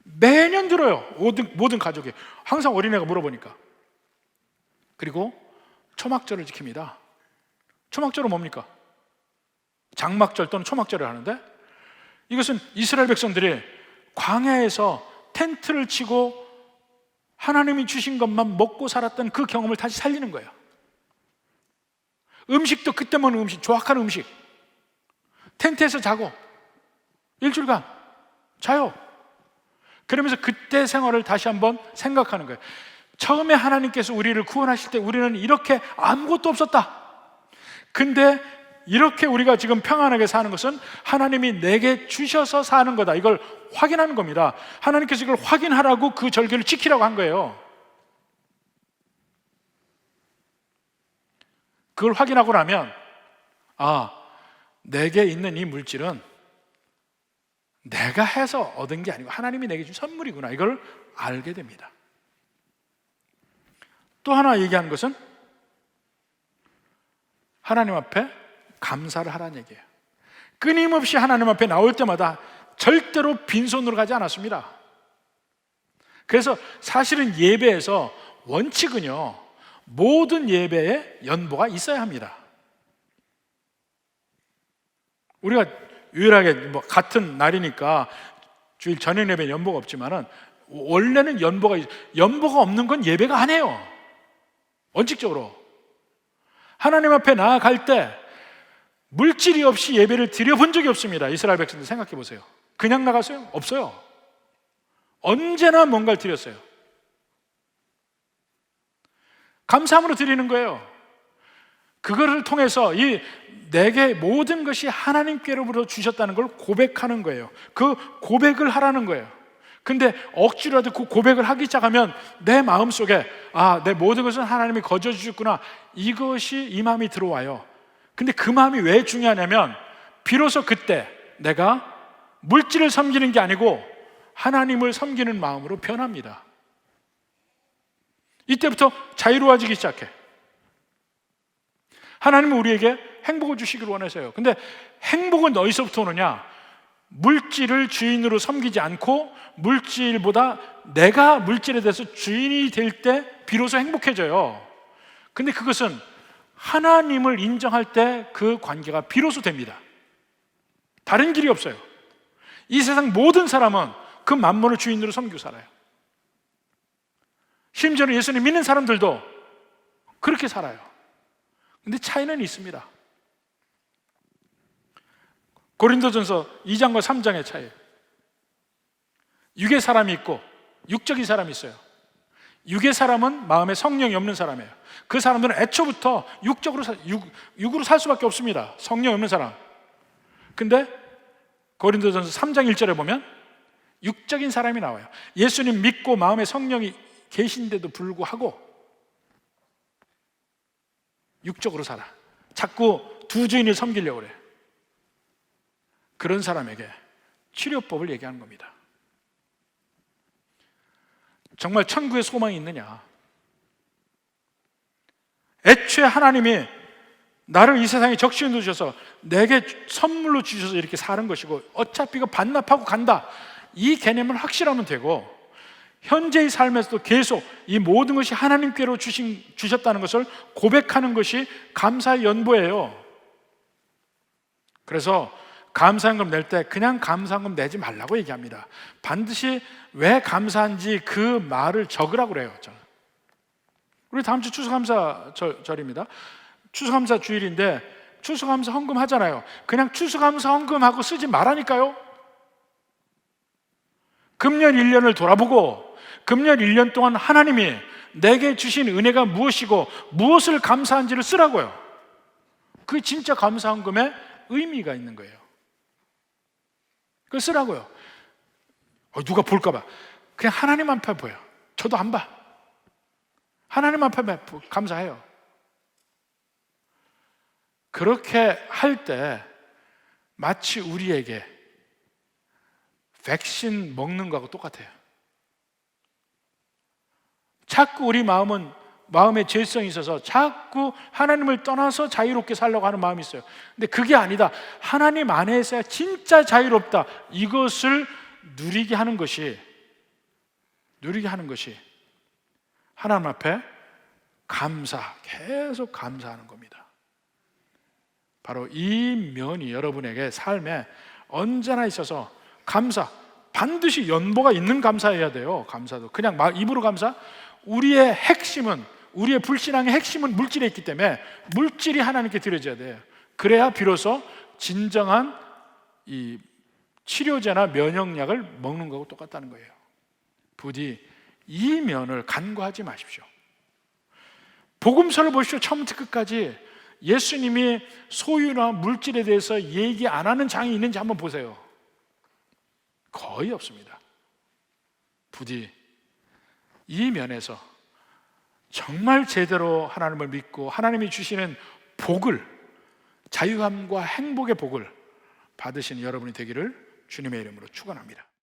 Speaker 1: 매년 들어요. 모든 가족이. 항상 어린애가 물어보니까. 그리고 초막절을 지킵니다. 초막절은 뭡니까? 장막절 또는 초막절을 하는데, 이것은 이스라엘 백성들이 광야에서 텐트를 치고 하나님이 주신 것만 먹고 살았던 그 경험을 다시 살리는 거예요. 음식도 그때 먹는 음식, 조악한 음식. 텐트에서 자고 일주일간 자요. 그러면서 그때 생활을 다시 한번 생각하는 거예요. 처음에 하나님께서 우리를 구원하실 때 우리는 이렇게 아무것도 없었다. 근데 이렇게 우리가 지금 평안하게 사는 것은 하나님이 내게 주셔서 사는 거다. 이걸 확인하는 겁니다. 하나님께서 이걸 확인하라고 그 절기를 지키라고 한 거예요. 그걸 확인하고 나면 내게 있는 이 물질은 내가 해서 얻은 게 아니고 하나님이 내게 준 선물이구나. 이걸 알게 됩니다. 또 하나 얘기하는 것은 하나님 앞에 감사를 하라는 얘기예요. 끊임없이 하나님 앞에 나올 때마다 절대로 빈손으로 가지 않았습니다. 그래서 사실은 예배에서 원칙은요, 모든 예배에 연보가 있어야 합니다. 우리가 유일하게 뭐 같은 날이니까 주일 저녁 예배 연보가 없지만은 원래는 연보가 없는 건 예배가 아니에요. 원칙적으로 하나님 앞에 나아갈 때 물질이 없이 예배를 드려본 적이 없습니다. 이스라엘 백성들 생각해 보세요. 그냥 나가세요? 없어요. 언제나 뭔가를 드렸어요. 감사함으로 드리는 거예요. 그거를 통해서 내게 모든 것이 하나님께로부터 주셨다는 걸 고백하는 거예요. 그 고백을 하라는 거예요. 근데 억지로라도 그 고백을 하기 시작하면 내 마음속에 내 모든 것은 하나님이 거저 주셨구나, 이것이 이 마음이 들어와요. 근데 그 마음이 왜 중요하냐면 비로소 그때 내가 물질을 섬기는 게 아니고 하나님을 섬기는 마음으로 변합니다. 이때부터 자유로워지기 시작해. 하나님은 우리에게 행복을 주시기를 원하세요. 근데 행복은 어디서부터 오느냐? 물질을 주인으로 섬기지 않고 물질보다 내가 물질에 대해서 주인이 될 때 비로소 행복해져요. 근데 그것은 하나님을 인정할 때 그 관계가 비로소 됩니다. 다른 길이 없어요. 이 세상 모든 사람은 그 만몬을 주인으로 섬기고 살아요. 심지어는 예수님 믿는 사람들도 그렇게 살아요. 근데 차이는 있습니다. 고린도전서 2장과 3장의 차이. 육의 사람이 있고 육적인 사람이 있어요. 육의 사람은 마음에 성령이 없는 사람이에요. 그 사람들은 애초부터 육으로 살 수밖에 없습니다. 성령이 없는 사람. 근데 고린도전서 3장 1절에 보면 육적인 사람이 나와요. 예수님 믿고 마음에 성령이 계신데도 불구하고 육적으로 살아. 자꾸 두 주인을 섬기려고 그래. 그런 사람에게 치료법을 얘기하는 겁니다. 정말 천국의 소망이 있느냐? 애초에 하나님이 나를 이 세상에 적시인으로 주셔서 내게 선물로 주셔서 이렇게 사는 것이고 어차피 이거 반납하고 간다, 이 개념을 확실하면 되고, 현재의 삶에서도 계속 이 모든 것이 하나님께로 주셨다는 것을 고백하는 것이 감사의 연보예요. 그래서 감사한금 낼 때 그냥 감사한금 내지 말라고 얘기합니다. 반드시 왜 감사한지 그 말을 적으라고 그래요. 우리 다음 주 추수감사절입니다. 추수감사 주일인데 추수감사 헌금 하잖아요. 그냥 추수감사 헌금하고 쓰지 말라니까요. 금년 1년을 돌아보고 금년 1년 동안 하나님이 내게 주신 은혜가 무엇이고 무엇을 감사한지를 쓰라고요. 그게 진짜 감사 헌금의 의미가 있는 거예요. 그걸 쓰라고요. 누가 볼까 봐. 그냥 하나님 앞에 보여. 저도 안 봐. 하나님 앞에 감사해요. 그렇게 할 때 마치 우리에게 백신 먹는 거하고 똑같아요. 자꾸 우리 마음에 죄성이 있어서 자꾸 하나님을 떠나서 자유롭게 살려고 하는 마음이 있어요. 근데 그게 아니다. 하나님 안에서야 진짜 자유롭다. 이것을 누리게 하는 것이 하나님 앞에 계속 감사하는 겁니다. 바로 이 면이 여러분에게 삶에 언제나 있어서 반드시 연보가 있는 감사해야 돼요. 감사도 그냥 입으로 감사. 우리의 불신앙의 핵심은 물질에 있기 때문에 물질이 하나님께 드려져야 돼요. 그래야 비로소 진정한 이 치료제나 면역약을 먹는 거하고 똑같다는 거예요. 부디 이 면을 간과하지 마십시오. 복음서를 보십시오. 처음부터 끝까지 예수님이 소유나 물질에 대해서 얘기 안 하는 장이 있는지 한번 보세요. 거의 없습니다. 부디 이 면에서 정말 제대로 하나님을 믿고 하나님이 주시는 복을, 자유함과 행복의 복을 받으시는 여러분이 되기를 주님의 이름으로 축원합니다.